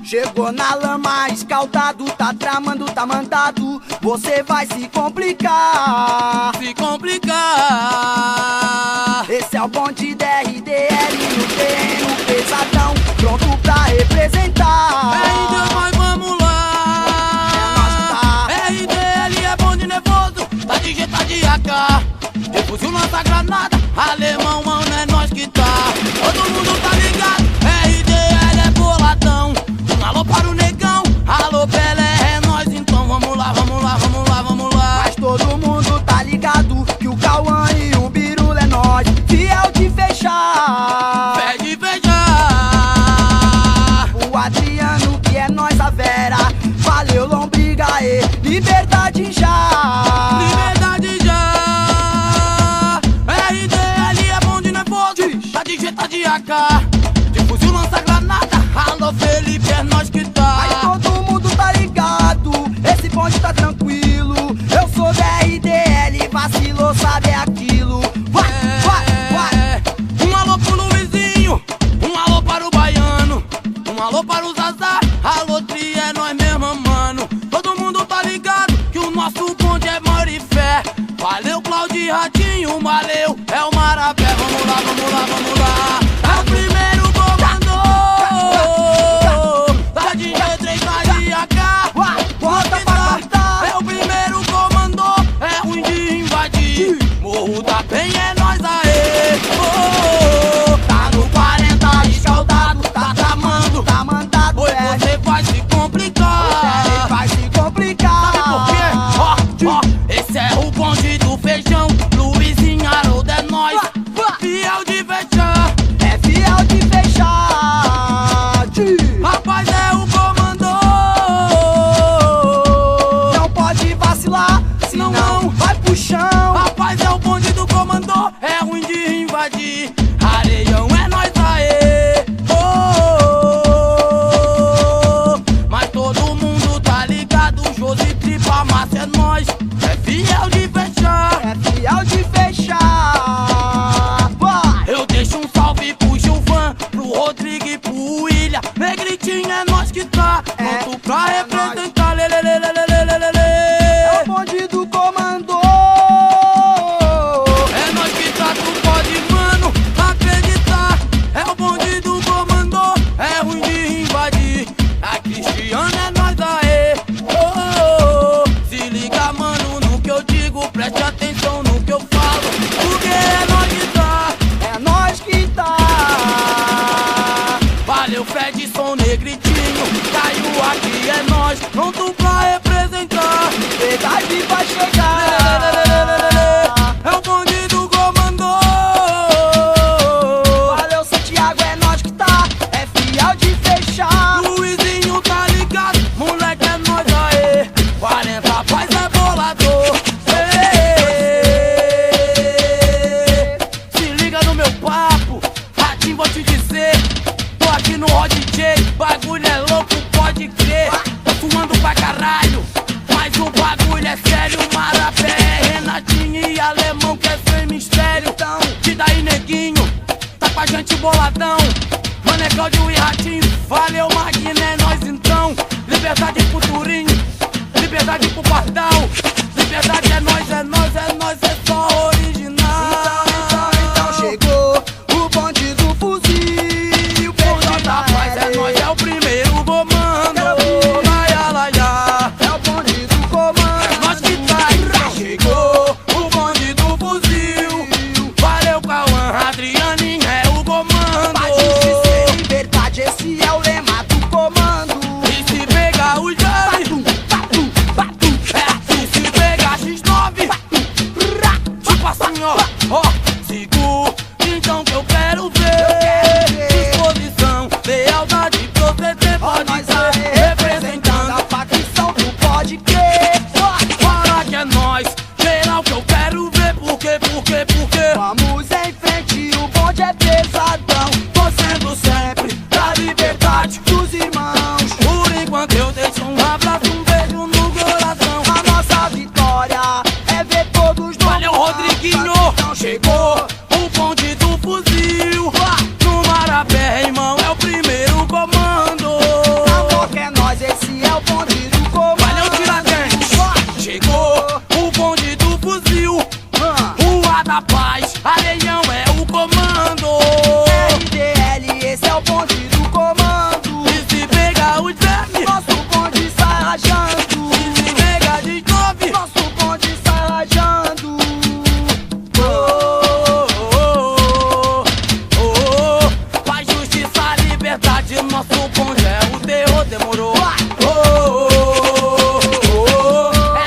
Chegou na lama, escaldado, tá tramando, tá mandado. Você vai se complicar. Se complicar. Esse é o bonde da RDL no terreno pesadão, pronto pra representar. RD, mas vamos lá. RDL é bonde nervoso, tá de jeito, tá de AK. De fuzil lança granada, alemão, mano, é nós que tá. Todo mundo tá ligado, RDL é boladão. Um alô para o negão, alô Pelé, é nós então. Vamos lá, vamos lá, vamos lá, vamos lá. Mas todo mundo tá ligado que o Cauã e o Birula é nós, fiel de fechar. Fé de fechar. O Adriano que é nós a Vera, valeu Lombriga e liberdade já. Liberdade já. RDL é bom de nervoso, tá de jeito, tá de AK. De fuzil lança granada, alô Felipe, é nós que tá. Mas todo mundo tá ligado, esse bonde tá tranquilo. Eu sou da RDL, vacilou, sabe aquilo. Vai, vai, vai. Um alô pro Luizinho, um alô para o Baiano, um alô para o Zazar, alô Tri, é nós mesmo, mano. Todo mundo tá ligado que o nosso bonde é mora e fé. Valeu Claudio Ratinho, valeu, é o Marapé. Vamos lá, vamos lá, vamos lá. É o primeiro comandou, tá de G3, tá de AK. Bota pra cantar. É o primeiro comandou, é ruim de invadir. Morro da Penha é nós aê. Oh, Tá no 40 escaldado, tá tramando, tá mandado. oi, você vai se complicar. Ele vai se complicar. Sabe por quê? Ó, ó, esse é o bonde do feijão. Luizinho Haroldo é nós, fiel de fechar. É fiel de fechar. Rapaz, é o comandou. Não pode vacilar, senão Não. vai pro chão. Rapaz, é o bonde do comandou, é ruim de invadir. Areião é nós aê. Oh, mas todo mundo tá ligado, Josi Tripa Massa é nós, é fiel de fechar. É fiel de fechar. Vai. Eu deixo um salve pro Gilvan, pro Rodrigo e pro William. Negritinho é nós que tá, pronto pra é representar. É Lelelelelelelelele. o bonde do comando. É nós que tá, tu pode, mano, acreditar. É o bonde do comandou, é ruim de invadir. A Cristiana é nós aê. Oh, oh, oh. Se liga, mano, no que eu digo, preste atenção no que eu falo, porque é nós que tá. É nós que tá. Valeu, Fredson, Negritinho, caiu aqui, é nós, pronto pra representar. Verdade vai chegar. É o bonde do comandou. Valeu, Santiago, é nós que tá. É fiel de fechar. Luizinho tá ligado, moleque é nós aê. 40 paz é bolador. Ê, se liga no meu papo, Ratinho, vou te dizer. Tô aqui no Rod J, bagulho é louco, pode crer. Tô fumando pra caralho, mas o bagulho é sério. Marapé, Renatinho e Alemão, que é sem mistério. Então, E daí, neguinho, tá com a gente boladão. Mano, é Claudio e Ratinho, valeu, Magno, é nós então. Liberdade pro Turinho, liberdade pro Pardal. Liberdade é nós, é nós, é nós, é só original. então chegou o bonde do fuzil. Bonde da paz é nós, é o primeiro comando. Laia, laia, É o bonde do comando. é nós que tá, então chegou o bonde do fuzil. Valeu, Cauã, Adrianinho, é o comando. Paz, justiça e liberdade, esse é o lema do comando. E se pegar o Jami, Batu, batu, batu. é, e se pegar X9, tipo nosso bonde é o terror, demorou.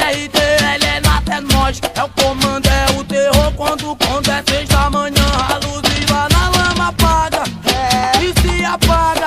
RDL é nada, é nós, é o comando, é o terror. Quando é 6 da manhã, a luz lá na lama apaga. E se apaga,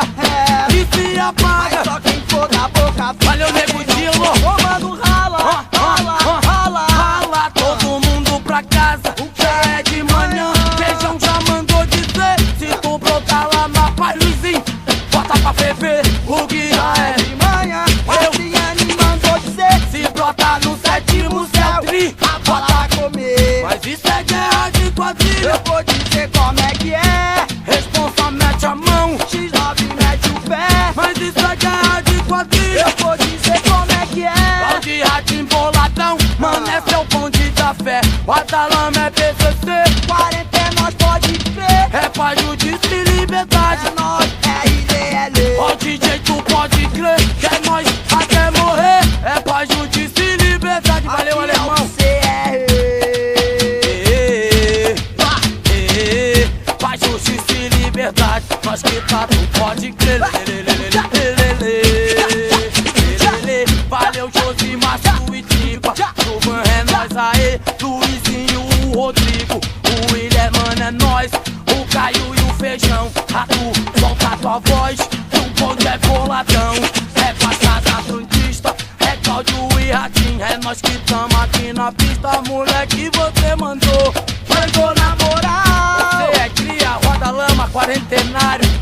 e se apaga. Mas só quem for da boca. Valeu, nego Dilo. Comando rala, rala, rala. Rala todo mundo pra casa, já é de manhã. Feijão já mandou dizer, se tu brotar lá na paz, Luizinho, bota pra ferver, o que já é de manhã. Adriane mandou dizer, se brota no 7º céu, tri, bota pra comer. mas isso é guerra de quadrilha. Eu vou dizer como é que é. Responsa mete a mão, X9 mete o pé. mas isso é guerra de quadrilha. Eu vou dizer como é que é. Balde, ratinho, boladão, mano, esse é o bonde da fé. O Atalama é PCC, 40 é nós, pode crer. é paz, justiça e liberdade. É nós, RDL. Ó DJ, tu pode crer que é nós até morrer. É paz, justiça e liberdade. Valeu, Aqui é o alemão. Paz, justiça e liberdade. Nós que tá, tu pode crer. Valeu, Josimar, e Tipa. Chuvan é nós aí. Luizinho, o Rodrigo. O William, mano, é nós. O Caio e o Feijão. Rato, solta tua voz. O bonde é boladão. É passada frentista. É Cláudio e Ratinho. É nós que tamo aqui na pista. Moleque, você mandou. Mandou na moral. Você é cria, roda lama, quarentenário.